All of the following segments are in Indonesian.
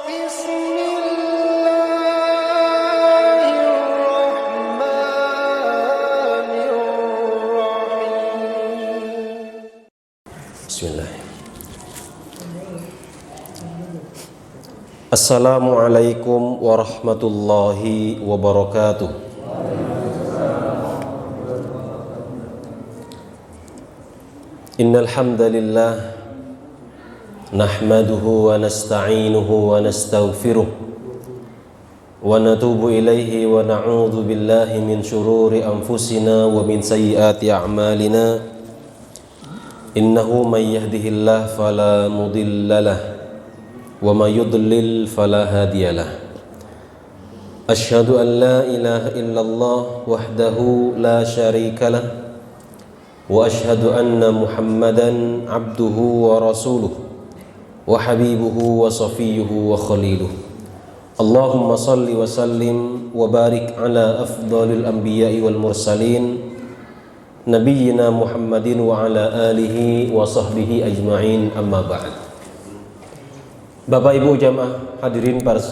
Bismillah. Assalamualaikum warahmatullahi wabarakatuh. Innal hamdalillah nahmaduhu wa nasta'inuhu wa nastaghfiruh wa natubu ilaihi wa na'udzu billahi min syururi anfusina wa min sayyiati a'malina. Innahu may yahdihillahu fala mudhillalah wa may yudlil fala hadiyalah. Asyhadu an la ilaha illallah wahdahu la syarikalah wa asyhadu anna Muhammadan abduhu wa rasuluh wa habibuhu wa safiyuhu wa khaliluh. Allahumma salli wa sallim wa barik ala afdalil anbiya'i wal mursalin Nabiyyina Muhammadin wa ala alihi wa sahbihi ajma'in, amma ba'd. Bapak Ibu jamaah hadirin, para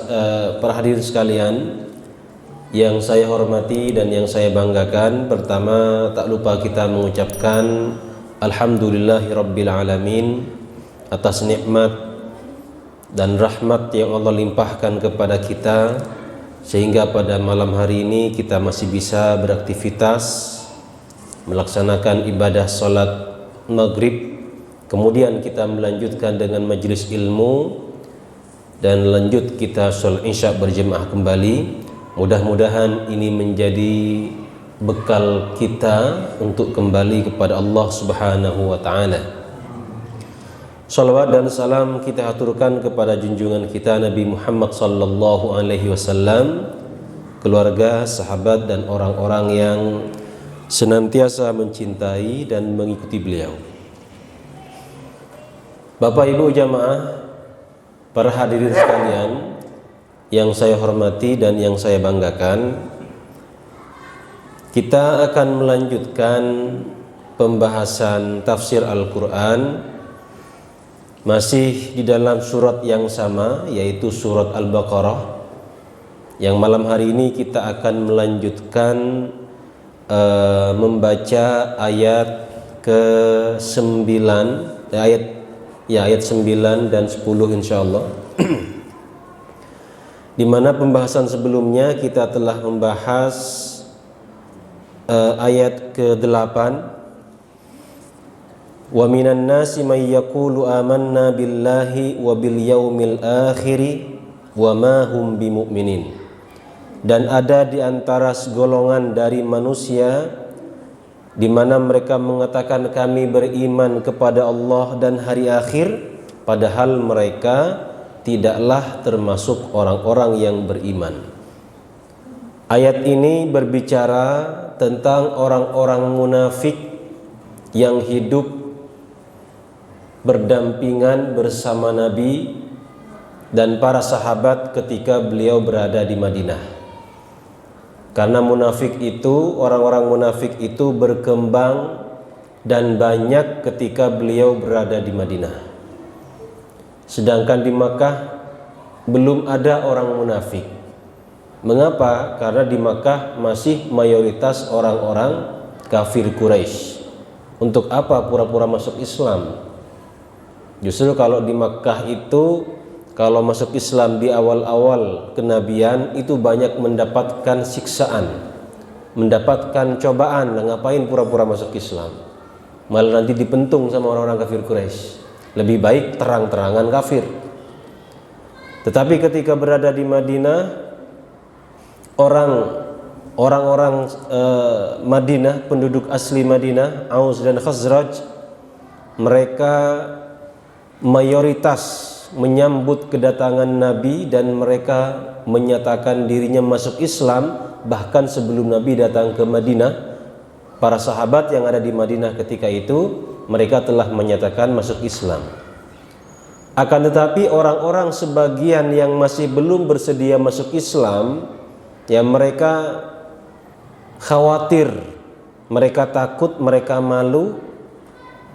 hadirin sekalian yang saya hormati dan yang saya banggakan, pertama tak lupa kita mengucapkan alhamdulillahi rabbil alamin atas nikmat dan rahmat yang Allah limpahkan kepada kita, sehingga pada malam hari ini kita masih bisa beraktivitas melaksanakan ibadah salat maghrib, kemudian kita melanjutkan dengan majelis ilmu, dan lanjut kita salat isya berjemaah kembali. Mudah-mudahan ini menjadi bekal kita untuk kembali kepada Allah Subhanahu wa taala. Salawat dan salam kita aturkan kepada junjungan kita Nabi Muhammad sallallahu alaihi wasallam, keluarga, sahabat dan orang-orang yang senantiasa mencintai dan mengikuti beliau. Bapak Ibu jamaah, para hadirin sekalian yang saya hormati dan yang saya banggakan, kita akan melanjutkan pembahasan tafsir Al-Quran masih di dalam surat yang sama, yaitu surat Al-Baqarah, yang malam hari ini kita akan melanjutkan membaca ayat ke-9, ayat 9 dan 10 insyaallah. Di mana pembahasan sebelumnya kita telah membahas ayat ke-8, wa minan nasi may yaqulu amanna billahi wa bil yaumil akhir wa ma hum bimu'minin. Dan ada di antara segolongan dari manusia di mana mereka mengatakan kami beriman kepada Allah dan hari akhir, padahal mereka tidaklah termasuk orang-orang yang beriman. Ayat ini berbicara tentang orang-orang munafik yang hidup berdampingan bersama Nabi dan para sahabat ketika beliau berada di Madinah. Karena munafik itu, orang-orang munafik itu berkembang dan banyak ketika beliau berada di Madinah. Sedangkan di Makkah belum ada orang munafik. Mengapa? Karena di Makkah masih mayoritas orang-orang kafir Quraisy. Untuk apa pura-pura masuk Islam? Justru kalau di Makkah itu, kalau masuk Islam di awal-awal kenabian itu banyak mendapatkan siksaan, mendapatkan cobaan. Ngapain pura-pura masuk Islam? Malah nanti dipentung sama orang-orang kafir Quraisy. Lebih baik terang-terangan kafir. Tetapi ketika berada di Madinah, orang-orang Madinah, penduduk asli Madinah, Aus dan Khazraj, mereka mayoritas menyambut kedatangan Nabi dan mereka menyatakan dirinya masuk Islam. Bahkan sebelum Nabi datang ke Madinah, para sahabat yang ada di Madinah ketika itu mereka telah menyatakan masuk Islam. Akan tetapi orang-orang sebagian yang masih belum bersedia masuk Islam, ya mereka khawatir, mereka takut, mereka malu.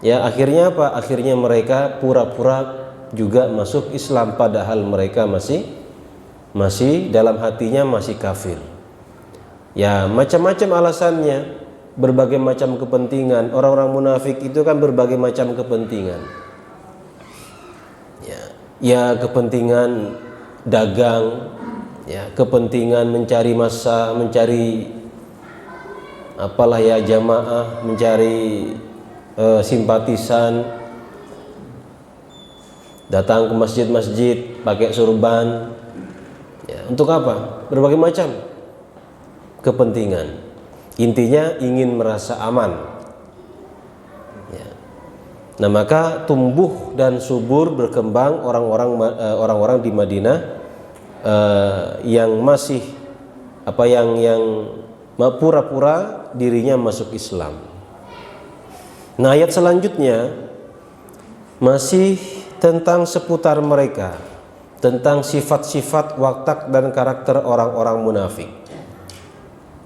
Ya akhirnya apa? Akhirnya mereka pura-pura juga masuk Islam padahal mereka masih dalam hatinya masih kafir. Ya, macam-macam alasannya, berbagai macam kepentingan. Orang-orang munafik itu kan berbagai macam kepentingan. Ya kepentingan dagang, ya kepentingan mencari massa, mencari apalah ya jamaah, mencari simpatisan, datang ke masjid-masjid pakai surban. Ya, untuk apa? Berbagai macam kepentingan. Intinya ingin merasa aman. Ya. Nah, maka tumbuh dan subur berkembang orang-orang di Madinah yang masih yang pura-pura dirinya masuk Islam. Nah, ayat selanjutnya masih tentang seputar mereka, tentang sifat-sifat, watak dan karakter orang-orang munafik.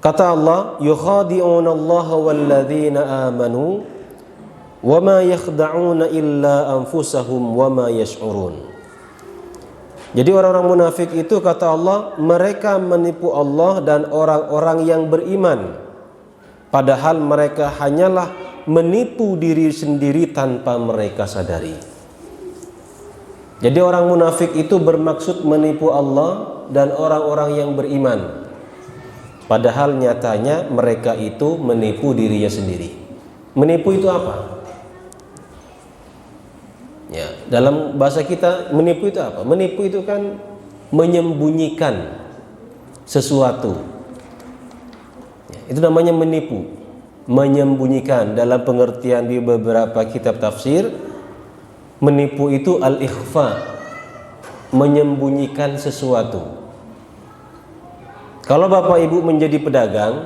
Kata Allah, yukhadi'una Allah walladzina amanu wama yakhda'una illa anfusahum wama yash'urun. Jadi orang-orang munafik itu, kata Allah, mereka menipu Allah dan orang-orang yang beriman, padahal mereka hanyalah menipu diri sendiri tanpa mereka sadari. Jadi orang munafik itu bermaksud menipu Allah dan orang-orang yang beriman, padahal nyatanya mereka itu menipu dirinya sendiri. Menipu itu apa? Ya, dalam bahasa kita menipu itu apa? Menipu itu kan menyembunyikan sesuatu. Ya, itu namanya menipu. Menyembunyikan, dalam pengertian di beberapa kitab tafsir, menipu itu al-ikhfa, menyembunyikan sesuatu. Kalau Bapak Ibu menjadi pedagang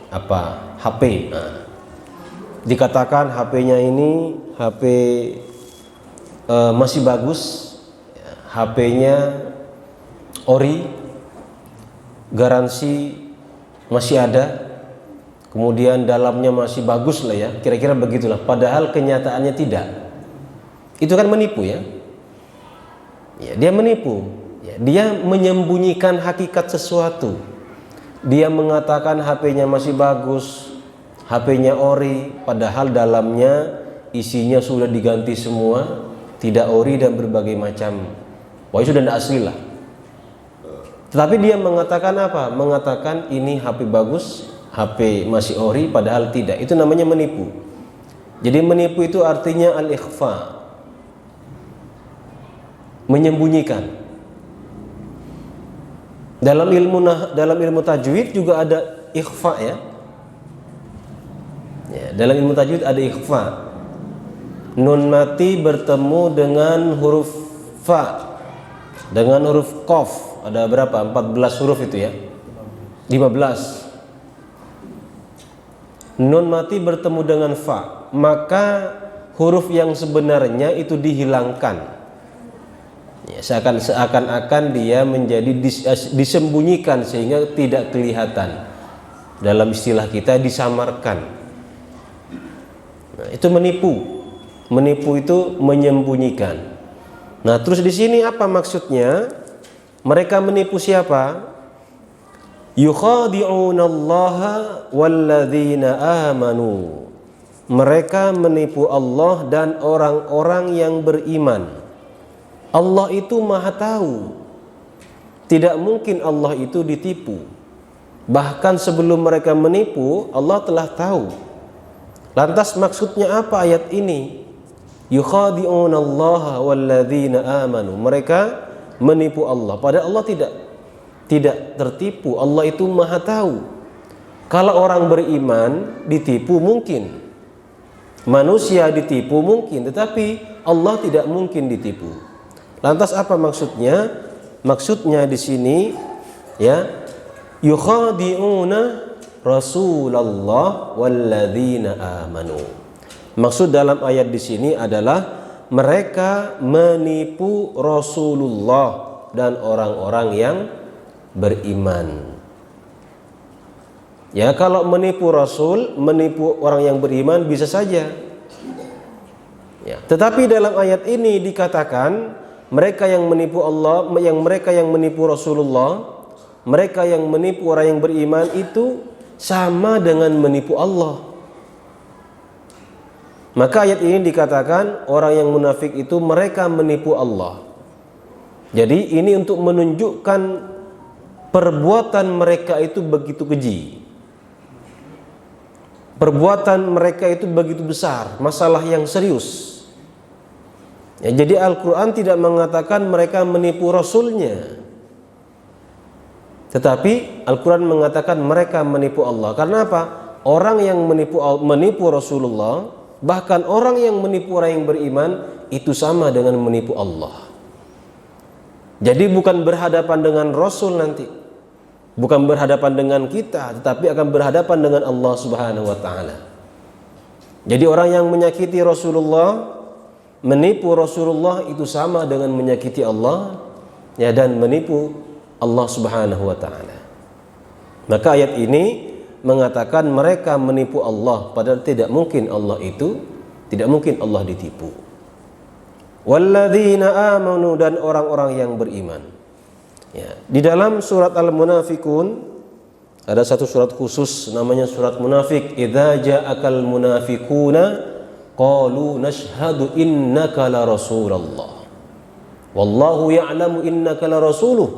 apa? HP. Nah, dikatakan HP-nya ini HP masih bagus, HP-nya ori, garansi masih ada, kemudian dalamnya masih bagus lah ya, kira-kira begitulah. Padahal kenyataannya tidak. Itu kan menipu ya. Ya, dia menipu. Ya, dia menyembunyikan hakikat sesuatu. Dia mengatakan HP-nya masih bagus, HP-nya ori, padahal dalamnya isinya sudah diganti semua, tidak ori dan berbagai macam. Wah, sudah tidak asli lah. Tetapi dia mengatakan apa? Mengatakan ini HP bagus, HP masih ori, padahal tidak. Itu namanya menipu. Jadi menipu itu artinya al-ikhfa, menyembunyikan. Dalam ilmu tajwid juga ada ikhfa ya. Ya, dalam ilmu tajwid ada ikhfa. Nun mati bertemu dengan huruf fa, dengan huruf qaf. Ada berapa? 14 huruf itu ya. 15. Nun mati bertemu dengan fa, maka huruf yang sebenarnya itu dihilangkan. Ya, seakan-akan dia menjadi disembunyikan sehingga tidak kelihatan. Dalam istilah kita disamarkan. Nah, itu menipu. Menipu itu menyembunyikan. Nah, terus di sini apa maksudnya? Mereka menipu siapa? Yukhadi'unallaha walladzina amanu. Mereka menipu Allah dan orang-orang yang beriman. Allah itu Maha tahu. Tidak mungkin Allah itu ditipu. Bahkan sebelum mereka menipu, Allah telah tahu. Lantas maksudnya apa ayat ini? Yukhadi'unallaha walladzina amanu. Mereka menipu Allah, padahal Allah tidak tertipu. Allah itu Maha tahu. Kalau orang beriman ditipu mungkin, manusia ditipu mungkin, tetapi Allah tidak mungkin ditipu. Lantas apa maksudnya? Maksudnya di sini ya, yukhadi'una Rasulullah walladzina amanu. Maksud dalam ayat di sini adalah mereka menipu Rasulullah dan orang-orang yang beriman. Ya, kalau menipu Rasul, menipu orang yang beriman bisa saja. Ya, tetapi dalam ayat ini dikatakan mereka yang menipu Allah, mereka yang menipu Rasulullah, mereka yang menipu orang yang beriman itu sama dengan menipu Allah. Maka ayat ini dikatakan orang yang munafik itu mereka menipu Allah. Jadi ini untuk menunjukkan perbuatan mereka itu begitu keji. Perbuatan mereka itu begitu besar, masalah yang serius. Ya, jadi Al-Quran tidak mengatakan mereka menipu Rasulnya, tetapi Al-Quran mengatakan mereka menipu Allah. Karena apa? Orang yang menipu Rasulullah, bahkan orang yang menipu orang yang beriman, itu sama dengan menipu Allah. Jadi bukan berhadapan dengan Rasul nanti, bukan berhadapan dengan kita, tetapi akan berhadapan dengan Allah Subhanahu wa Ta'ala. Jadi orang yang menyakiti Rasulullah, menipu Rasulullah, itu sama dengan menyakiti Allah, ya, dan menipu Allah Subhanahu wa Ta'ala. Maka ayat ini mengatakan mereka menipu Allah, padahal tidak mungkin Allah ditipu. Walladzina amanu, dan orang-orang yang beriman. Ya, di dalam surat Al-Munafikun ada satu surat khusus namanya surat munafik. Idza ja'akal munafiquna qalu nashhadu innaka la rasulullah wallahu ya'lamu innaka la rasuluh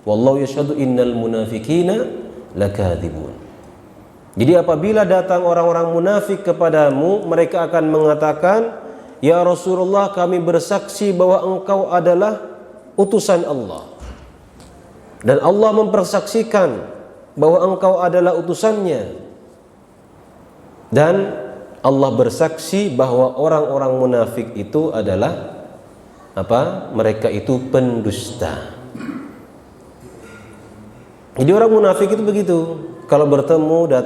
wallahu yashhadu innal munafiqina lakadzibun. Jadi apabila datang orang-orang munafik kepadamu, mereka akan mengatakan, ya Rasulullah, kami bersaksi bahwa engkau adalah utusan Allah, dan Allah mempersaksikan bahwa engkau adalah utusannya, dan Allah bersaksi bahwa orang-orang munafik itu adalah apa? Mereka itu pendusta. Jadi orang munafik itu begitu. Kalau bertemu dia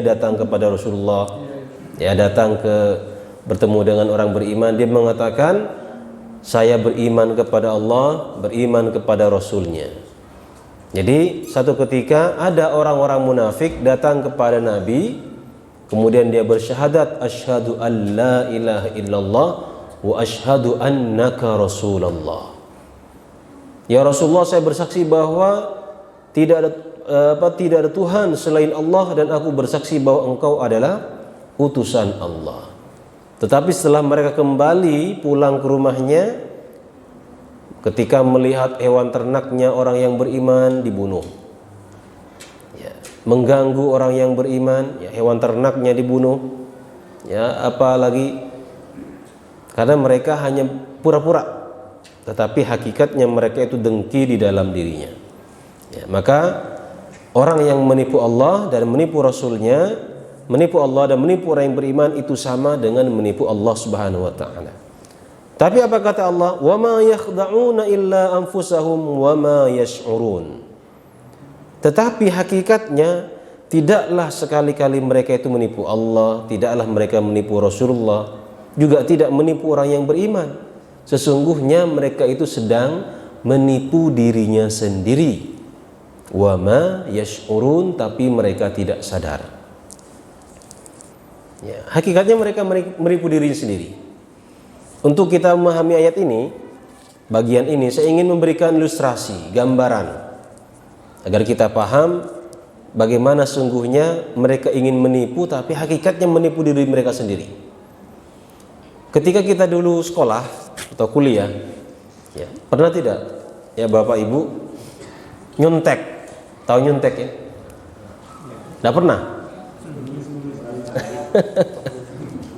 datang kepada Rasulullah, ya, bertemu dengan orang beriman, dia mengatakan, saya beriman kepada Allah, beriman kepada Rasulnya. Jadi satu ketika ada orang-orang munafik datang kepada Nabi, kemudian dia bersyahadat, asyhadu an la ilaha illallah wa asyhadu annaka rasulullah. Ya Rasulullah, saya bersaksi bahwa tidak ada Tuhan selain Allah, dan aku bersaksi bahwa engkau adalah utusan Allah. Tetapi setelah mereka kembali pulang ke rumahnya, ketika melihat hewan ternaknya orang yang beriman dibunuh, ya, mengganggu orang yang beriman, ya, hewan ternaknya dibunuh, ya, apalagi karena mereka hanya pura-pura, tetapi hakikatnya mereka itu dengki di dalam dirinya. Ya, maka orang yang menipu Allah dan menipu Rasulnya, menipu Allah dan menipu orang yang beriman, itu sama dengan menipu Allah Subhanahu wa Ta'ala. Tapi apa kata Allah? Wa ma yakhda'una illa anfusahum wa ma yash'urun. Tetapi hakikatnya tidaklah sekali-kali mereka itu menipu Allah, tidaklah mereka menipu Rasulullah, juga tidak menipu orang yang beriman. Sesungguhnya mereka itu sedang menipu dirinya sendiri. Wa ma yash'urun, tapi mereka tidak sadar. Ya, hakikatnya mereka menipu dirinya sendiri. Untuk kita memahami ayat ini, bagian ini saya ingin memberikan ilustrasi, gambaran, agar kita paham bagaimana sungguhnya mereka ingin menipu, tapi hakikatnya menipu diri mereka sendiri. Ketika kita dulu sekolah atau kuliah, ya, pernah tidak ya Bapak Ibu nyontek? Tahu nyontek ya? Nggak pernah?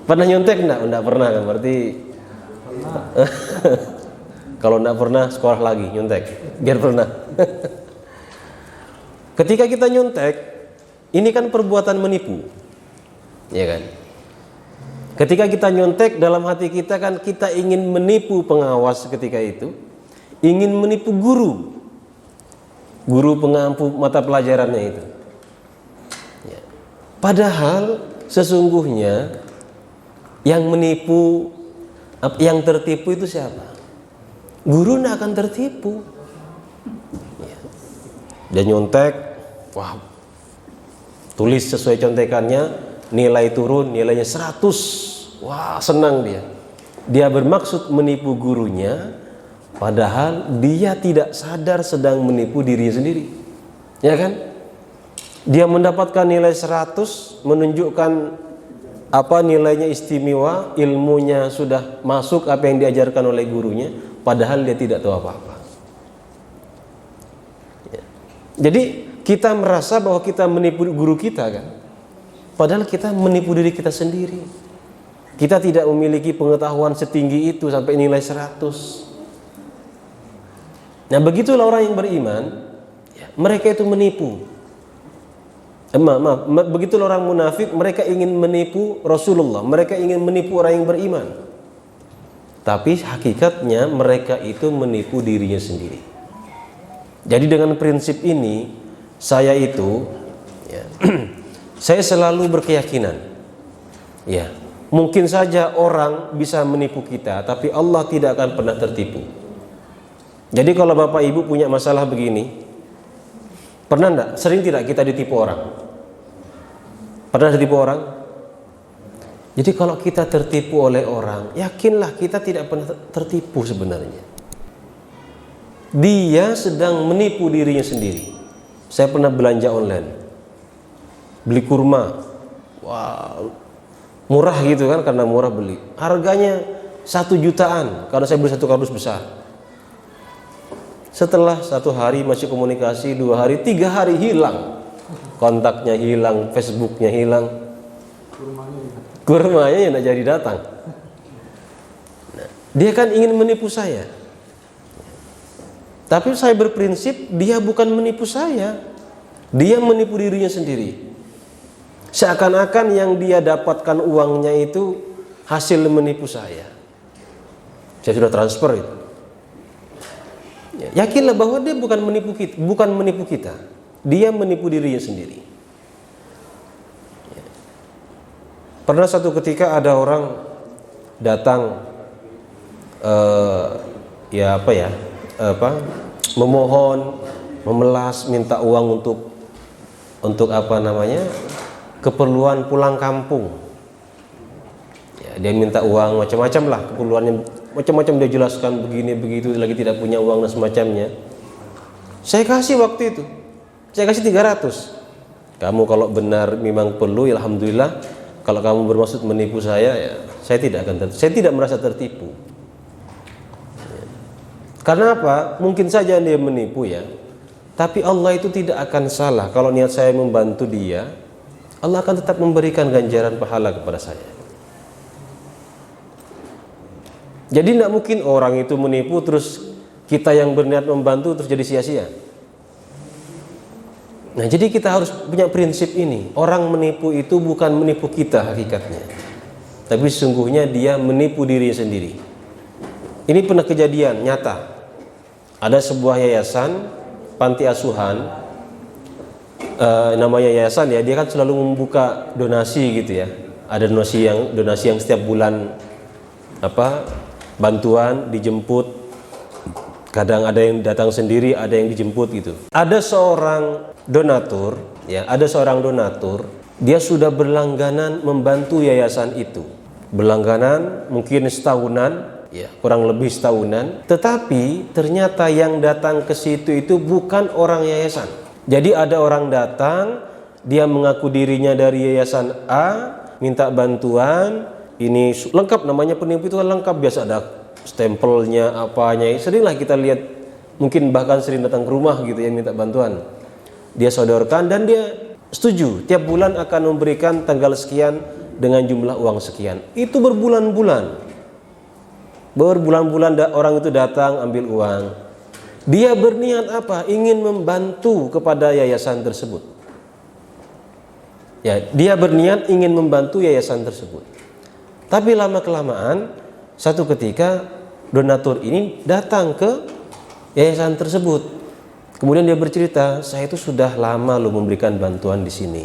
Pernah nyontek enggak? Enggak pernah kan? Berarti kalau enggak pernah sekolah lagi nyontek biar pernah. Ketika kita nyontek, ini kan perbuatan menipu, ya kan? Ketika kita nyontek, dalam hati kita kan kita ingin menipu pengawas ketika itu, ingin menipu guru pengampu mata pelajarannya itu. Ya. Padahal sesungguhnya yang menipu, yang tertipu itu siapa? Guru tidak akan tertipu. Ya. Dia nyontek, wow, tulis sesuai contekannya, nilai turun, nilainya 100. Wah, senang dia. Dia bermaksud menipu gurunya, padahal dia tidak sadar sedang menipu dirinya sendiri. Ya kan? Dia mendapatkan nilai 100, menunjukkan apa nilainya istimewa, ilmunya sudah masuk apa yang diajarkan oleh gurunya, padahal dia tidak tahu apa-apa. Ya. Jadi kita merasa bahwa kita menipu guru kita kan, padahal kita menipu diri kita sendiri. Kita tidak memiliki pengetahuan setinggi itu sampai nilai 100. Nah, begitulah orang yang beriman, ya, mereka itu menipu. Begitulah orang munafik, mereka ingin menipu Rasulullah, mereka ingin menipu orang yang beriman. Tapi hakikatnya mereka itu menipu dirinya sendiri. Jadi dengan prinsip ini, saya itu, ya, saya selalu berkeyakinan, ya, mungkin saja orang bisa menipu kita, tapi Allah tidak akan pernah tertipu. Jadi kalau Bapak Ibu punya masalah begini, pernah enggak, sering tidak kita ditipu orang? Pernah ditipu orang? Jadi kalau kita tertipu oleh orang, yakinlah kita tidak pernah tertipu sebenarnya. Dia sedang menipu dirinya sendiri. Saya pernah belanja online, beli kurma, wah, murah gitu kan, karena murah beli. Harganya 1 jutaan karena saya beli 1 kardus besar. Setelah 1 hari masih komunikasi, 2 hari, 3 hari hilang. Kontaknya hilang, Facebooknya hilang. Kurmanya ya tidak jadi datang. Nah, dia kan ingin menipu saya. Tapi saya berprinsip dia bukan menipu saya. Dia menipu dirinya sendiri. Seakan-akan yang dia dapatkan uangnya itu hasil menipu saya. Saya sudah transfer itu. Yakinlah bahwa dia bukan menipu kita. Dia menipu dirinya sendiri. Pernah satu ketika ada orang datang, memohon, memelas, minta uang untuk apa namanya, keperluan pulang kampung. Ya, dia minta uang macam-macam lah, keperluannya macam-macam, dia jelaskan begini begitu, lagi tidak punya uang dan semacamnya. Saya kasih waktu itu, saya kasih 300. Kamu kalau benar memang perlu, ya alhamdulillah. Kalau kamu bermaksud menipu saya, ya saya tidak merasa tertipu. Karena apa? Mungkin saja dia menipu ya, tapi Allah itu tidak akan salah. Kalau niat saya membantu dia, Allah akan tetap memberikan ganjaran pahala kepada saya. Jadi tidak mungkin orang itu menipu terus kita yang berniat membantu terus jadi sia-sia. Nah, jadi kita harus punya prinsip ini. Orang menipu itu bukan menipu kita hakikatnya, tapi sesungguhnya dia menipu dirinya sendiri. Ini pernah kejadian nyata. Ada sebuah yayasan panti asuhan, namanya yayasan ya, dia kan selalu membuka donasi gitu ya. Ada donasi yang setiap bulan bantuan dijemput. Kadang ada yang datang sendiri, ada yang dijemput gitu. Ada seorang donatur, dia sudah berlangganan membantu yayasan itu. Berlangganan mungkin setahunan, ya, kurang lebih setahunan. Tetapi ternyata yang datang ke situ itu bukan orang yayasan. Jadi ada orang datang, dia mengaku dirinya dari yayasan A, minta bantuan. Ini lengkap, namanya penipu itu kan lengkap, biasa ada stempelnya, apanya. Seringlah kita lihat, mungkin bahkan sering datang ke rumah gitu yang minta bantuan. Dia sodorkan dan dia setuju tiap bulan akan memberikan tanggal sekian dengan jumlah uang sekian. Itu berbulan-bulan orang itu datang ambil uang. Dia berniat apa? Ingin membantu kepada yayasan tersebut. Ya, dia berniat ingin membantu yayasan tersebut. Tapi lama-kelamaan satu ketika donatur ini datang ke yayasan tersebut. Kemudian dia bercerita, saya itu sudah lama loh memberikan bantuan di sini.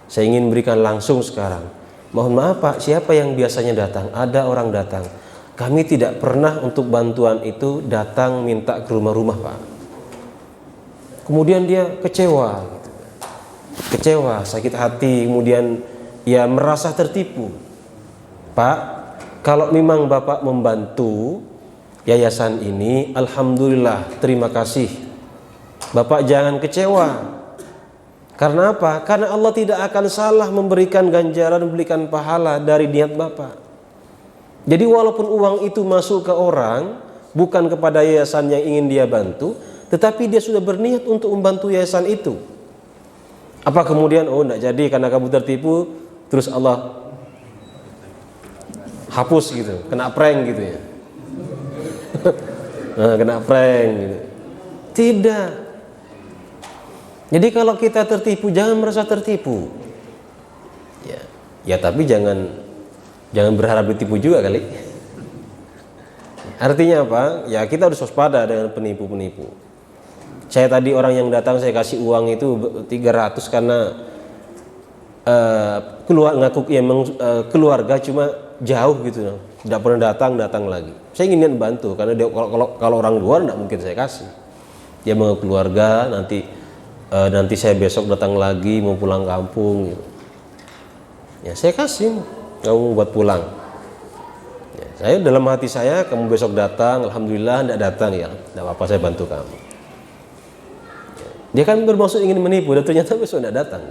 Saya ingin berikan langsung sekarang. Mohon maaf Pak, siapa yang biasanya datang? Ada orang datang. Kami tidak pernah untuk bantuan itu datang minta ke rumah-rumah Pak. Kemudian dia kecewa, sakit hati, kemudian ya merasa tertipu. Pak, kalau memang Bapak membantu yayasan ini, alhamdulillah, terima kasih. Bapak jangan kecewa. Karena apa? Karena Allah tidak akan salah memberikan ganjaran, memberikan pahala dari niat Bapak. Jadi walaupun uang itu masuk ke orang, bukan kepada yayasan yang ingin dia bantu, tetapi dia sudah berniat untuk membantu yayasan itu. Apa kemudian, oh enggak jadi karena kamu tertipu, terus Allah hapus gitu, kena prank gitu ya. Nah, kena prank gitu. Tidak. Jadi kalau kita tertipu, jangan merasa tertipu. Ya tapi jangan berharap ditipu juga kali. Artinya apa? Ya kita harus waspada dengan penipu-penipu. Saya tadi orang yang datang saya kasih uang itu 300 karena keluarga cuma jauh gitu, tidak pernah datang lagi. Saya ingin bantu karena dia, kalau orang luar tidak mungkin saya kasih. Dia mau keluarga, nanti saya besok datang lagi mau pulang kampung gitu. Ya saya kasih, kamu buat pulang. Ya, saya dalam hati saya, kamu besok datang, alhamdulillah tidak datang ya, tidak apa-apa saya bantu kamu. Dia kan bermaksud ingin menipu, dan ternyata besok tidak datang.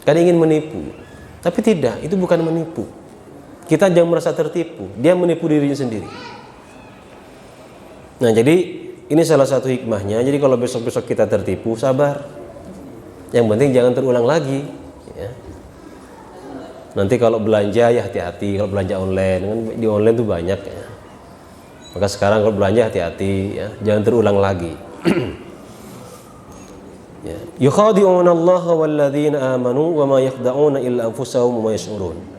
Kan ingin menipu, tapi tidak, itu bukan menipu. Kita jangan merasa tertipu, dia menipu dirinya sendiri. Nah jadi ini salah satu hikmahnya. Jadi kalau besok-besok kita tertipu, sabar. Yang penting jangan terulang lagi. Ya. Nanti kalau belanja ya hati-hati. Kalau belanja online, kan di online tuh banyak ya. Maka sekarang kalau belanja hati-hati, ya. Jangan terulang lagi. Yukhadi'una Allah walladzina amanu wa ma yakhda'una illa anfusahum wa ma yash'urun.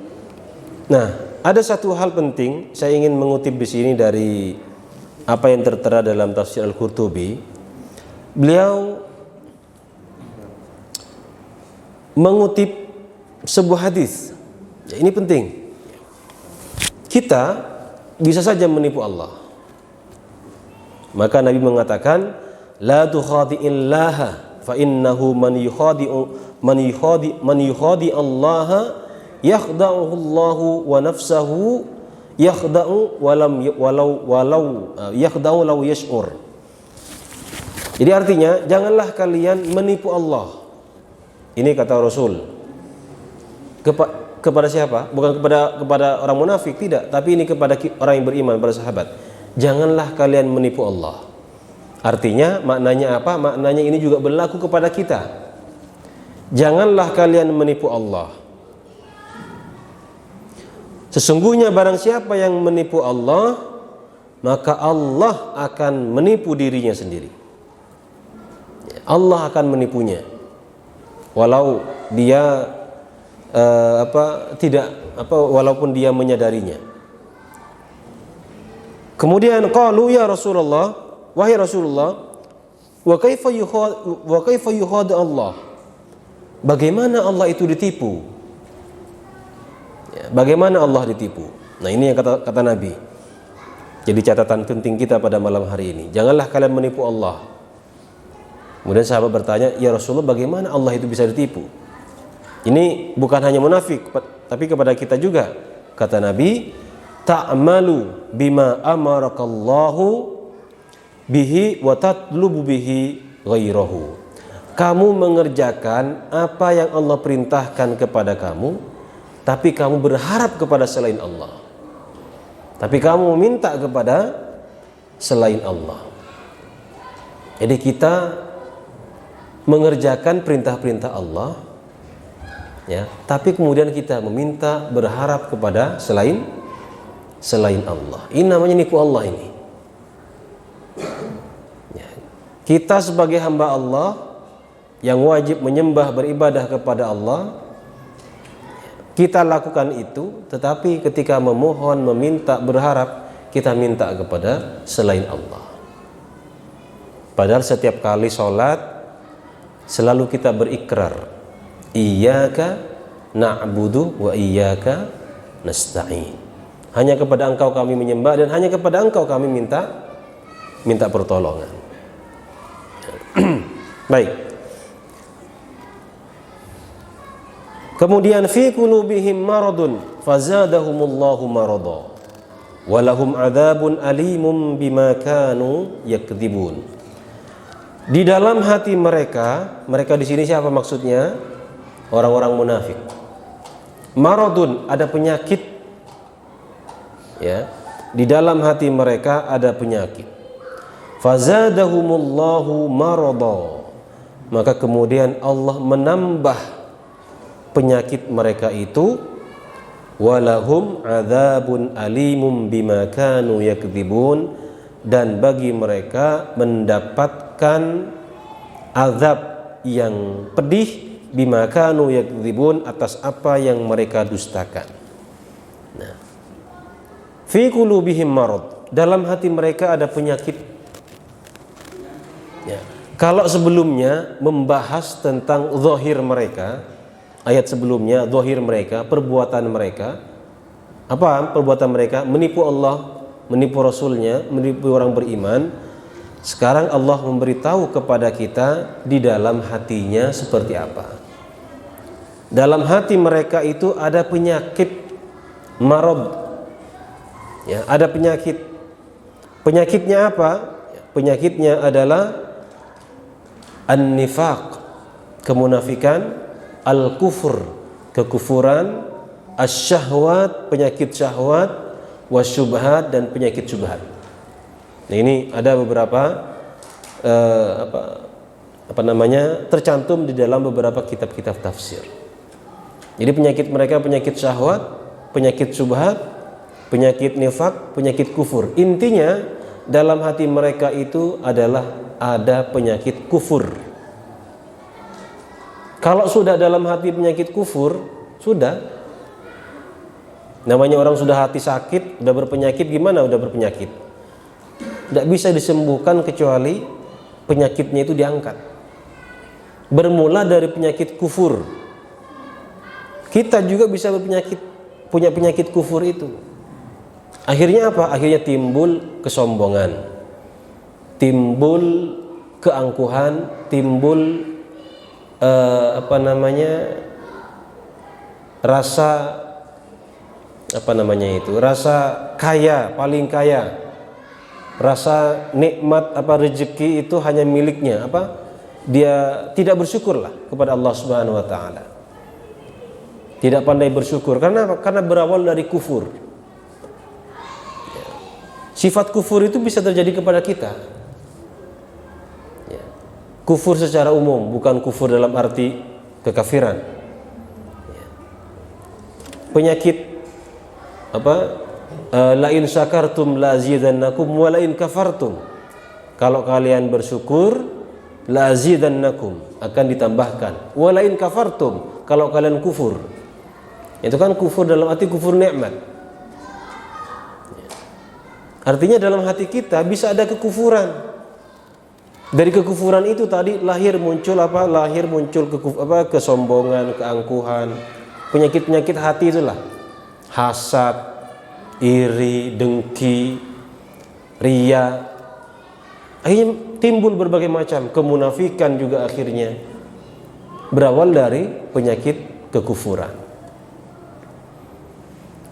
Nah, ada satu hal penting saya ingin mengutip di sini dari apa yang tertera dalam tafsir Al-Qurtubi. Beliau mengutip sebuah hadis. Ya, ini penting. Kita bisa saja menipu Allah. Maka Nabi mengatakan, la tukhadi'illaha fa innahu man yukhadi Allah yakhda'uhu Allah wa nafsahu yakhda'u walau yakhda'u law yash'ur. Jadi artinya janganlah kalian menipu Allah. Ini kata Rasul. Kepada siapa? Bukan kepada orang munafik, tidak, tapi ini kepada orang yang beriman, para sahabat. Janganlah kalian menipu Allah. Artinya maknanya apa? Maknanya ini juga berlaku kepada kita. Janganlah kalian menipu Allah. Sesungguhnya barang siapa yang menipu Allah, maka Allah akan menipu dirinya sendiri. Allah akan menipunya. Walau dia walaupun dia menyadarinya. Kemudian qalu ya Rasulullah, wahai Rasulullah, wa kaifa yukhad Allah? Bagaimana Allah itu ditipu? Ya, bagaimana Allah ditipu? Nah, ini yang kata Nabi. Jadi catatan penting kita pada malam hari ini. Janganlah kalian menipu Allah. Kemudian sahabat bertanya, ya Rasulullah, bagaimana Allah itu bisa ditipu? Ini bukan hanya munafik, tapi kepada kita juga. Kata Nabi, ta'malu bima amarakallahu bihi wa tatlubu bihi ghairahu. Kamu mengerjakan apa yang Allah perintahkan kepada kamu, tapi kamu berharap kepada selain Allah. Tapi kamu meminta kepada selain Allah. Jadi kita mengerjakan perintah-perintah Allah, ya, tapi kemudian kita meminta, berharap kepada selain Allah. Ini namanya nipu Allah ini. Ya. Kita sebagai hamba Allah yang wajib menyembah, beribadah kepada Allah, kita lakukan itu, tetapi ketika memohon, meminta, berharap, kita minta kepada selain Allah. Padahal setiap kali sholat selalu kita berikrar, iyyaka na'budu wa iyyaka nasta'in. Hanya kepada Engkau kami menyembah dan hanya kepada Engkau kami minta pertolongan. Baik. Kemudian fi qulubihim maradun fazadahumullahu marada walahum adzabun alimum bima kanu yakdzibun. Di dalam hati mereka, mereka di sini siapa maksudnya? Orang-orang munafik. Maradun, ada penyakit. Ya. Di dalam hati mereka ada penyakit. Fazadahumullahu marada. Maka kemudian Allah menambah penyakit mereka itu, walahum adzabun alimum bima kanu yakdzibun, dan bagi mereka mendapatkan azab yang pedih bima kanu yakdzibun, atas apa yang mereka dustakan. Nah, fi qulubihim marad, dalam hati mereka ada penyakit. Ya. Kalau sebelumnya membahas tentang zahir mereka, ayat sebelumnya zahir mereka, perbuatan mereka, apa perbuatan mereka? Menipu Allah, menipu Rasulnya, menipu orang beriman. Sekarang Allah memberitahu kepada kita di dalam hatinya seperti apa. Dalam hati mereka itu ada penyakit marad. Ya, ada penyakit. Penyakitnya apa? Penyakitnya adalah an-nifaq, kemunafikan, al-kufur, kekufuran, asy-syahwat, penyakit syahwat, wasyubhat, dan penyakit syubhat. Nah, ini ada beberapa tercantum di dalam beberapa kitab-kitab tafsir. Jadi penyakit mereka penyakit syahwat, penyakit syubhat, penyakit nifak, penyakit kufur. Intinya dalam hati mereka itu adalah ada penyakit kufur. Kalau sudah dalam hati penyakit kufur, sudah. Namanya orang sudah hati sakit, udah berpenyakit, gimana udah berpenyakit? Tidak bisa disembuhkan kecuali penyakitnya itu diangkat. Bermula dari penyakit kufur. Kita juga bisa berpenyakit, punya penyakit kufur itu. Akhirnya apa? Akhirnya timbul kesombongan, timbul keangkuhan, timbul rasa kaya, paling kaya, rasa nikmat rezeki itu hanya miliknya, dia tidak bersyukurlah kepada Allah Subhanahu wa taala, tidak pandai bersyukur. Karena berawal dari kufur. Sifat kufur itu bisa terjadi kepada kita. Kufur secara umum, bukan kufur dalam arti kekafiran. Penyakit la in syakartum la azidannakum wa la in kafartum. Kalau kalian bersyukur, la azidannakum, akan ditambahkan. Wa la in kafartum, kalau kalian kufur. Itu kan kufur dalam arti kufur nikmat. Artinya dalam hati kita bisa ada kekufuran. Dari kekufuran itu tadi lahir muncul kesombongan, keangkuhan, penyakit-penyakit hati itulah. Hasad, iri, dengki, riya. Akhirnya timbul berbagai macam kemunafikan juga, akhirnya berawal dari penyakit kekufuran.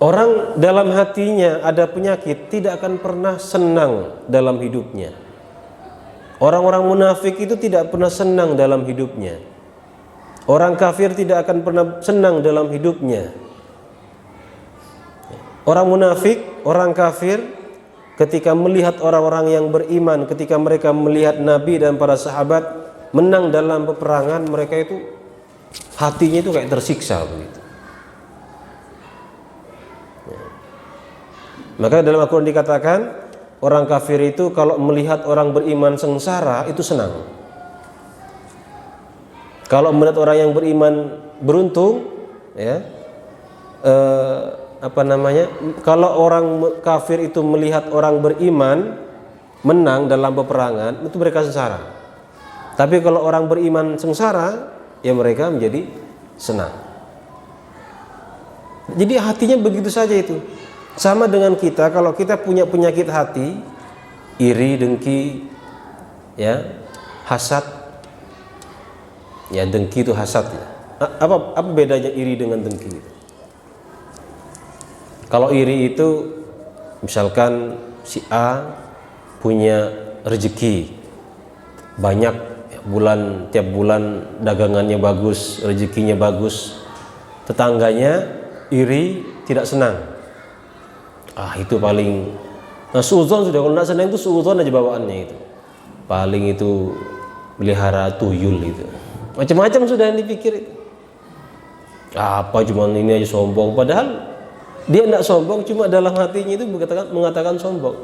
Orang dalam hatinya ada penyakit tidak akan pernah senang dalam hidupnya. Orang-orang munafik itu tidak pernah senang dalam hidupnya. Orang kafir tidak akan pernah senang dalam hidupnya. Orang munafik, orang kafir, ketika melihat orang-orang yang beriman, ketika mereka melihat Nabi dan para sahabat menang dalam peperangan, mereka itu hatinya itu kayak tersiksa begitu. Maka dalam Al-Quran dikatakan, orang kafir itu kalau melihat orang beriman sengsara itu senang. Kalau melihat orang yang beriman beruntung, ya, kalau orang kafir itu melihat orang beriman menang dalam peperangan, itu mereka sengsara. Tapi kalau orang beriman sengsara, ya mereka menjadi senang. Jadi hatinya begitu saja itu. Sama dengan kita, kalau kita punya penyakit hati, iri, dengki, ya, hasad. Ya, dengki itu hasad ya. Apa bedanya iri dengan dengki? Kalau iri itu misalkan si A punya rezeki banyak, tiap bulan dagangannya bagus, rezekinya bagus, tetangganya iri, tidak senang. Itu paling suudzon sudah. Kalau tidak senang itu suudzon aja bawaannya itu. Paling itu melihara tuyul itu. Macam-macam sudah yang dipikir itu. Apa cuman ini aja sombong, padahal dia tidak sombong, cuma dalam hatinya itu mengatakan sombong.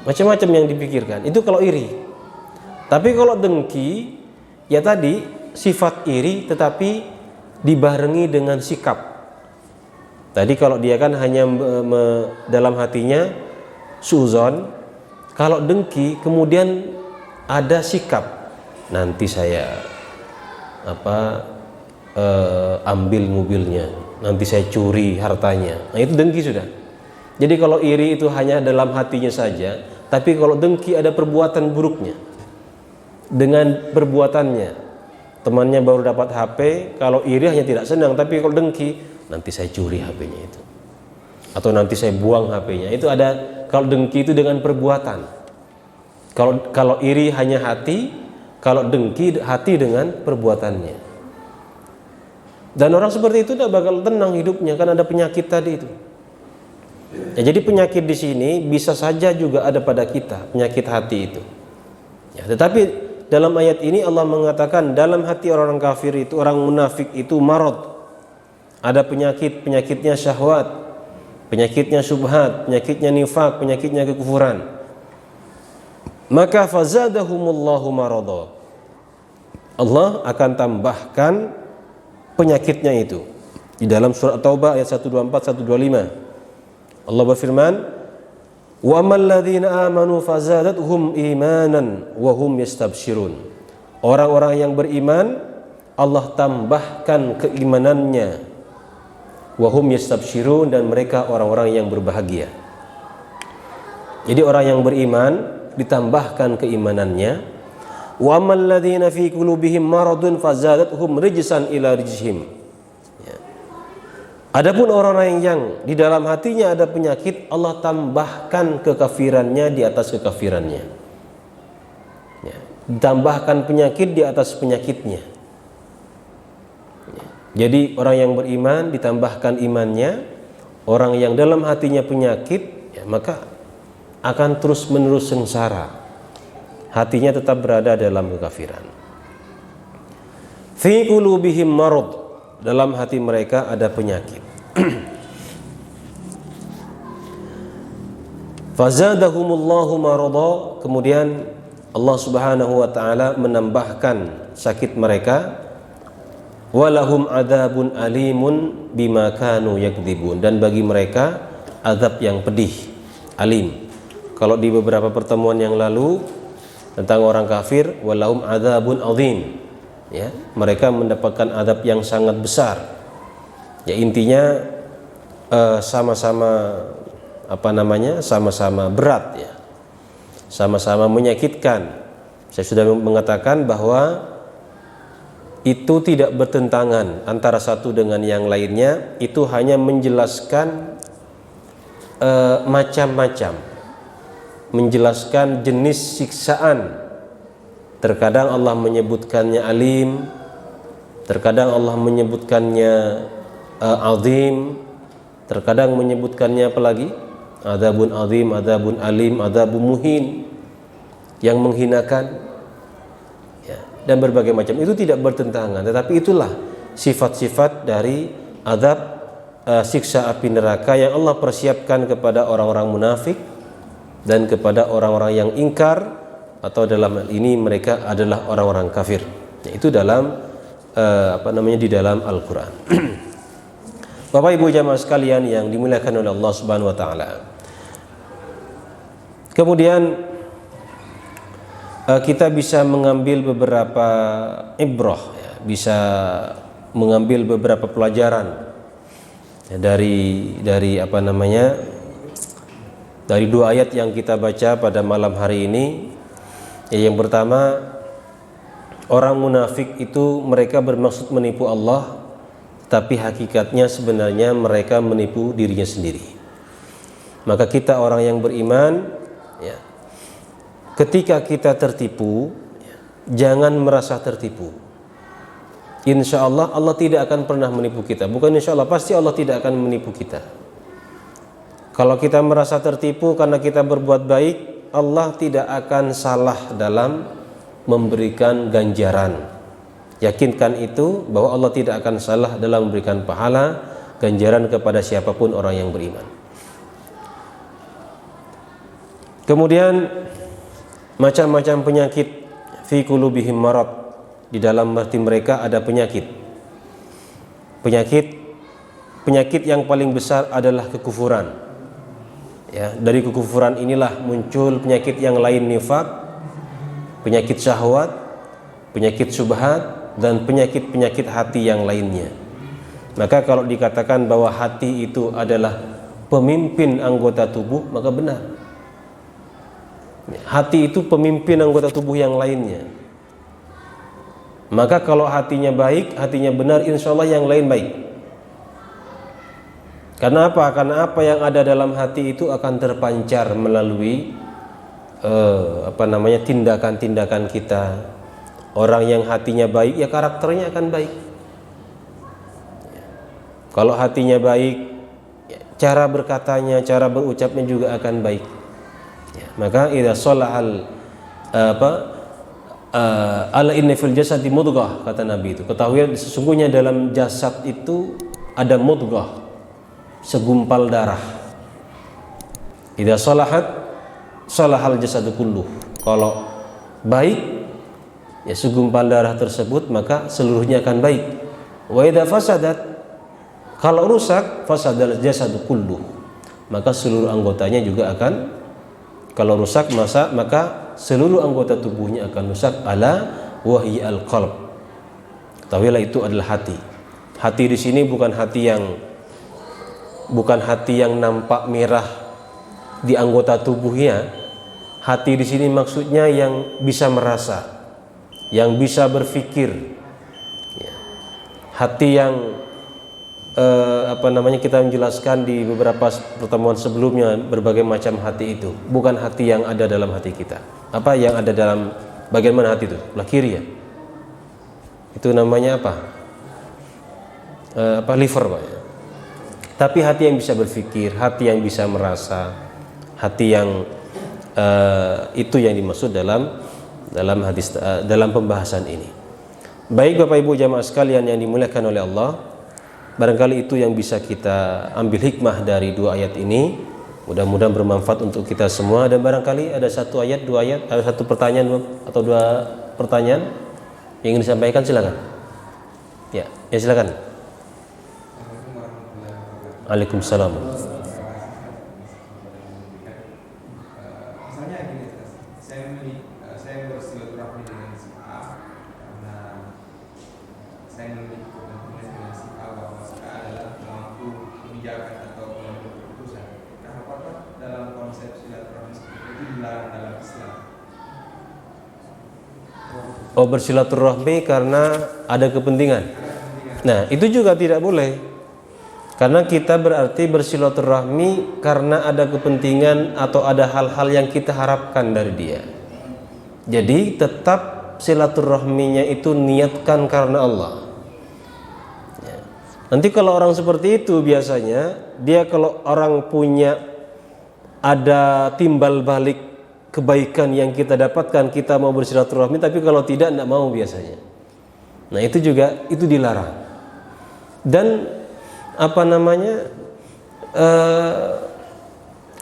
Macam-macam yang dipikirkan. Itu kalau iri. Tapi kalau dengki, ya tadi sifat iri tetapi dibarengi dengan sikap. Tadi kalau dia kan hanya dalam hatinya suudzon, kalau dengki kemudian ada sikap. Nanti saya ambil mobilnya, nanti saya curi hartanya. Nah, itu dengki sudah. Jadi kalau iri itu hanya dalam hatinya saja, tapi kalau dengki ada perbuatan buruknya. Dengan perbuatannya, temannya baru dapat HP, kalau iri hanya tidak senang, tapi kalau dengki, nanti saya curi HP-nya itu, atau nanti saya buang HP-nya. Itu ada. Kalau dengki itu dengan perbuatan. Kalau iri hanya hati, kalau dengki hati dengan perbuatannya. Dan orang seperti itu tidak bakal tenang hidupnya, kan ada penyakit tadi itu. Ya, jadi penyakit di sini bisa saja juga ada pada kita, penyakit hati itu. Ya, tetapi dalam ayat ini Allah mengatakan dalam hati orang kafir itu, orang munafik itu marad. Ada penyakitnya syahwat, penyakitnya syubhat, penyakitnya nifak, penyakitnya kekufuran. Maka fazadahumullahu marada. Allah akan tambahkan penyakitnya itu. Di dalam surah Taubah ayat 124 125 Allah berfirman, wa ammal ladzina amanu fazadathum imanan wa hum yastabshirun. Orang-orang yang beriman Allah tambahkan keimanannya, wa hum yastabshirun, dan mereka orang-orang yang berbahagia. Jadi orang yang beriman ditambahkan keimanannya. Wa ammal ladzina fi qulubihim maradun fazadathum rijsan ila rijsihim. Adapun orang-orang yang di dalam hatinya ada penyakit, Allah tambahkan kekafirannya di atas kekafirannya. Ditambahkan penyakit di atas penyakitnya. Jadi orang yang beriman ditambahkan imannya, orang yang dalam hatinya penyakit, maka akan terus menerus sengsara. Hatinya tetap berada dalam kekafiran. Fi qulubihim marad, dalam hati mereka ada penyakit. Fazadahumullahu marada, kemudian Allah Subhanahu wa taala menambahkan sakit mereka. Walahum adzabun alimun bima kanu yakdzibun, dan bagi mereka azab yang pedih, alim. Kalau di beberapa pertemuan yang lalu tentang orang kafir, walahum adzabun azim, ya, mereka mendapatkan azab yang sangat besar. Ya, intinya sama-sama sama-sama berat, ya, sama-sama menyakitkan. Saya sudah mengatakan bahwa itu tidak bertentangan antara satu dengan yang lainnya, itu hanya menjelaskan macam-macam, menjelaskan jenis siksaan. Terkadang Allah menyebutkannya alim, terkadang Allah menyebutkannya azim, terkadang menyebutkannya apa lagi? Adzabun azim, adzabun alim, adzabun muhin, yang menghinakan, ya, dan berbagai macam. Itu tidak bertentangan, tetapi itulah sifat-sifat dari azab siksa api neraka yang Allah persiapkan kepada orang-orang munafik dan kepada orang-orang yang ingkar, atau dalam hal ini mereka adalah orang-orang kafir. Itu dalam di dalam Al-Qur'an. Bapak Ibu jamaah sekalian yang dimuliakan oleh Allah Subhanahu wa taala. Kemudian kita bisa mengambil beberapa ibrah, ya, bisa mengambil beberapa pelajaran, ya, dari dari dua ayat yang kita baca pada malam hari ini. Yang pertama, orang munafik itu mereka bermaksud menipu Allah, tapi hakikatnya sebenarnya mereka menipu dirinya sendiri. Maka kita orang yang beriman, ya, ketika kita tertipu, ya, jangan merasa tertipu. Insya Allah, Allah tidak akan pernah menipu kita. Bukan insya Allah, pasti Allah tidak akan menipu kita. Kalau kita merasa tertipu karena kita berbuat baik, Allah tidak akan salah dalam memberikan ganjaran. Yakinkan itu, bahwa Allah tidak akan salah dalam memberikan pahala ganjaran kepada siapapun orang yang beriman. Kemudian macam-macam penyakit, fi qulubihim marad, di dalam hati mereka ada penyakit. Penyakit yang paling besar adalah kekufuran. Ya, dari kekufuran inilah muncul penyakit yang lain, nifaq, penyakit syahwat, penyakit syubhat, dan penyakit-penyakit hati yang lainnya. Maka kalau dikatakan bahwa hati itu adalah pemimpin anggota tubuh, maka benar. Hati itu pemimpin anggota tubuh yang lainnya. Maka kalau hatinya baik, hatinya benar, insya Allah yang lain baik. Karena apa? Karena apa yang ada dalam hati itu akan terpancar melalui tindakan-tindakan kita. Orang yang hatinya baik, ya karakternya akan baik. Kalau hatinya baik, cara berkatanya, cara berucapnya juga akan baik. Ya, maka idza shalahal ala inna fil jasadi mudghah, kata Nabi itu. Ketahui sesungguhnya dalam jasad itu ada mudghah, segumpal darah. Idza shalahat shalahal jasadu kulluh. Kalau baik, ya segumpal darah tersebut maka seluruhnya akan baik. Wa idza fasadat, kalau rusak, fasadal jasadu kulluh, maka seluruh anggotanya juga akan, kalau rusak maka seluruh anggota tubuhnya akan rusak. Ala wahyi al-qalb, ketahuilah itu adalah hati. Hati di sini bukan hati yang nampak merah di anggota tubuhnya. Hati di sini maksudnya yang bisa merasa, yang bisa berpikir. Ya. Hati yang kita menjelaskan di beberapa pertemuan sebelumnya berbagai macam hati itu, bukan hati yang ada dalam hati kita. Apa yang ada dalam bagian mana hati itu? Belah kiri ya. Itu namanya apa? Liver, Pak. Tapi hati yang bisa berpikir, hati yang bisa merasa, hati yang itu yang dimaksud dalam hadis, dalam pembahasan ini. Baik Bapak Ibu jamaah sekalian yang dimuliakan oleh Allah, barangkali itu yang bisa kita ambil hikmah dari dua ayat ini. Mudah-mudahan bermanfaat untuk kita semua. Dan barangkali ada satu ayat, dua ayat, ada satu pertanyaan atau dua pertanyaan yang ingin disampaikan, silakan. Ya silakan. Waalaikumsalam. Misalnya gini, saya bersilaturahmi dengan si A karena saya memiliki kepentingan dengan si A, bahwa si A adalah pemangku kebijakan atau pengambil keputusan. Nah, apakah dalam konsep silaturahmi seperti itu dilarang dalam Islam? Bersilaturahmi karena ada kepentingan. Nah, itu juga tidak boleh. Karena kita berarti bersilaturahmi karena ada kepentingan atau ada hal-hal yang kita harapkan dari dia. Jadi tetap silaturahminya itu niatkan karena Allah. Ya. Nanti kalau orang seperti itu biasanya dia, kalau orang punya ada timbal balik kebaikan yang kita dapatkan, kita mau bersilaturahmi, tapi kalau tidak mau biasanya. Nah itu juga, itu dilarang. Dan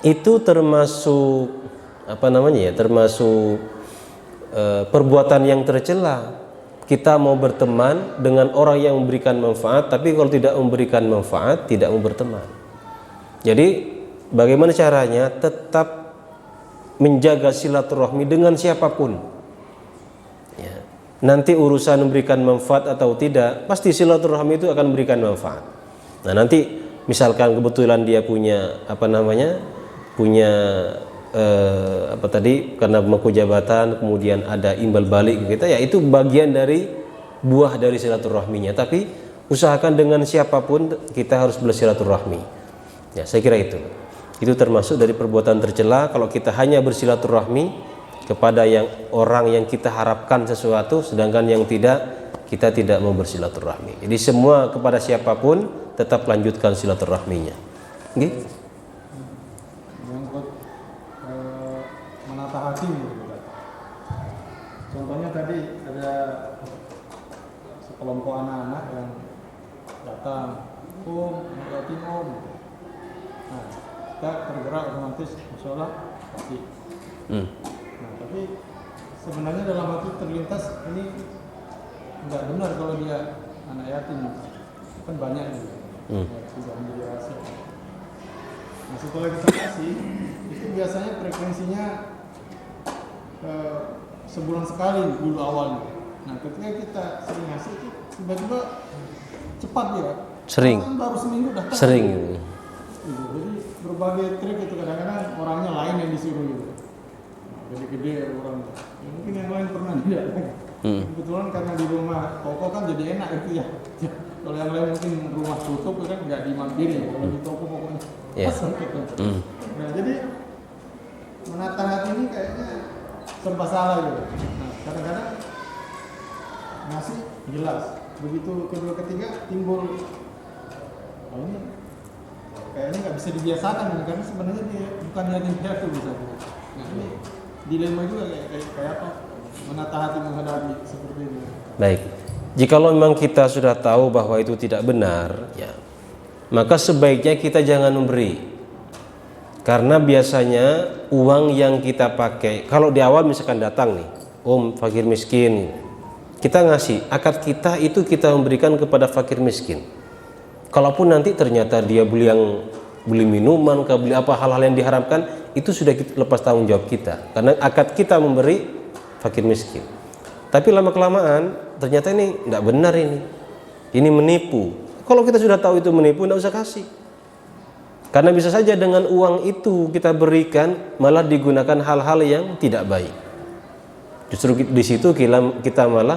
itu termasuk perbuatan yang tercela. Kita mau berteman dengan orang yang memberikan manfaat, tapi kalau tidak memberikan manfaat, tidak mau berteman. Jadi bagaimana caranya? Tetap menjaga silaturahmi dengan siapapun. Ya. Nanti urusan memberikan manfaat atau tidak, pasti silaturahmi itu akan memberikan manfaat. Nah nanti misalkan kebetulan dia punya apa tadi, karena pemangku jabatan kemudian ada imbal balik ke kita, ya itu bagian dari buah dari silaturahminya. Tapi usahakan dengan siapapun kita harus bersilaturahmi. Ya, saya kira itu termasuk dari perbuatan tercela kalau kita hanya bersilaturahmi kepada orang yang kita harapkan sesuatu, sedangkan yang tidak, kita tidak mau bersilaturahmi. Jadi semua kepada siapapun tetap lanjutkan silaturahminya. Gitu. Menata hati gitu. Contohnya tadi ada sekelompok anak-anak yang datang, ngeliatin om. Nah, kita tergerak otomatis, insya kasih. Nah, tapi sebenarnya dalam hati terlintas ini nggak benar kalau dia anak yatim, kan banyak gitu. Ya, tidak menjadi rahasia. Nah, setelah kita kasih, itu biasanya frekuensinya sebulan sekali dulu awalnya. Nah, ketika kita sering ngasih itu tiba-tiba cepat ya. Sering. Kan baru seminggu datang. Sering. Gitu. Jadi berbagai trik itu kadang-kadang orangnya lain yang disuruh gitu. Nah, gede-gede orang. Ya, mungkin yang lain pernah tidak. Kebetulan karena di rumah toko kan jadi enak itu ya. Kalau yang lain mungkin rumah tutup kan nggak dimampiri. Kalau di toko pokoknya pasang gitu. Nah, jadi menata hati ini kayaknya serba salah gitu. Nah, kadang-kadang ngasih jelas, begitu kedua ketiga timbul ini kayaknya nggak bisa dibiasakan karena sebenarnya dia bukan yatim piatu bisa. Nah, ini dilema juga kayak apa menata hati menghadapi seperti ini. Baik, jikalau memang kita sudah tahu bahwa itu tidak benar, ya, maka sebaiknya kita jangan memberi. Karena biasanya uang yang kita pakai, kalau di awal misalkan datang nih, om fakir miskin, kita ngasih, akad kita itu kita memberikan kepada fakir miskin. Kalaupun nanti ternyata dia beli minuman, beli apa hal-hal yang diharapkan, itu sudah kita lepas tanggung jawab kita. Karena akad kita memberi fakir miskin. Tapi lama kelamaan ternyata ini tidak benar ini menipu. Kalau kita sudah tahu itu menipu, tidak usah kasih. Karena bisa saja dengan uang itu kita berikan malah digunakan hal-hal yang tidak baik. Justru di situ kita malah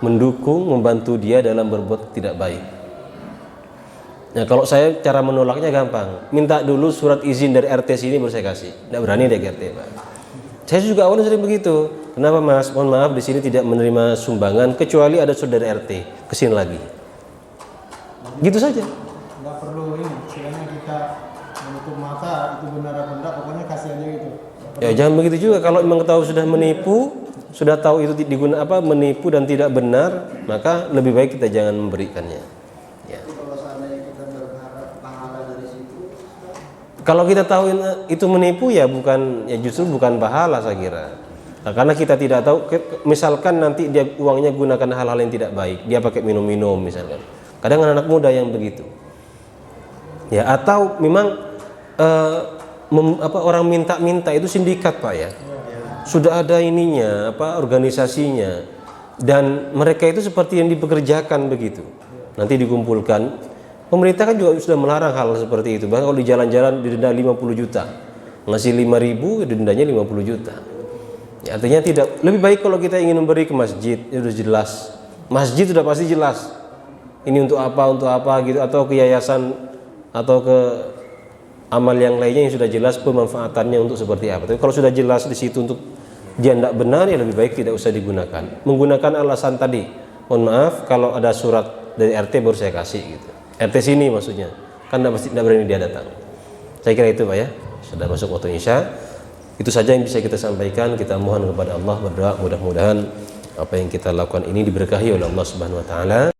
mendukung, membantu dia dalam berbuat tidak baik. Nah, kalau saya cara menolaknya gampang. Minta dulu surat izin dari RT sini baru saya kasih. Tidak berani dari RT, Pak. Saya juga awalnya sering begitu. Kenapa Mas? Mohon maaf di sini tidak menerima sumbangan kecuali ada surat dari RT. Kesini lagi. Gitu saja. Nggak perlu ini, istilahnya kita menutup mata itu benar apa enggak, pokoknya kasih aja gitu. Ya jangan begitu juga. Kalau memang tahu sudah menipu, sudah tahu itu menipu dan tidak benar, maka lebih baik kita jangan memberikannya. Ya. Kalau seandainya kita berharap pahala dari situ, Kalau kita tahu itu menipu ya justru bukan pahala saya kira. Nah, karena kita tidak tahu, misalkan nanti dia uangnya gunakan hal-hal yang tidak baik, dia pakai minum-minum misalkan. Kadang anak muda yang begitu. Ya, atau memang orang minta-minta itu sindikat Pak ya. Sudah ada ininya, organisasinya, dan mereka itu seperti yang dipekerjakan begitu. Nanti dikumpulkan. Pemerintah kan juga sudah melarang hal seperti itu. Bahkan kalau di jalan-jalan didenda 50 juta, ngasih 5.000 dendanya 50 juta. Ya, artinya lebih baik kalau kita ingin memberi ke masjid, itu sudah jelas. Masjid sudah pasti jelas. Ini untuk apa gitu, atau ke yayasan atau ke amal yang lainnya yang sudah jelas pemanfaatannya untuk seperti apa. Tapi kalau sudah jelas di situ untuk dia tidak benar, ya lebih baik tidak usah digunakan. Menggunakan alasan tadi, mohon maaf kalau ada surat dari RT baru saya kasih gitu. RT sini maksudnya, kan tidak berani dia datang. Saya kira itu Pak ya. Sudah masuk waktu Isya. Itu saja yang bisa kita sampaikan. Kita mohon kepada Allah, berdoa mudah-mudahan apa yang kita lakukan ini diberkahi oleh Allah Subhanahu wa taala.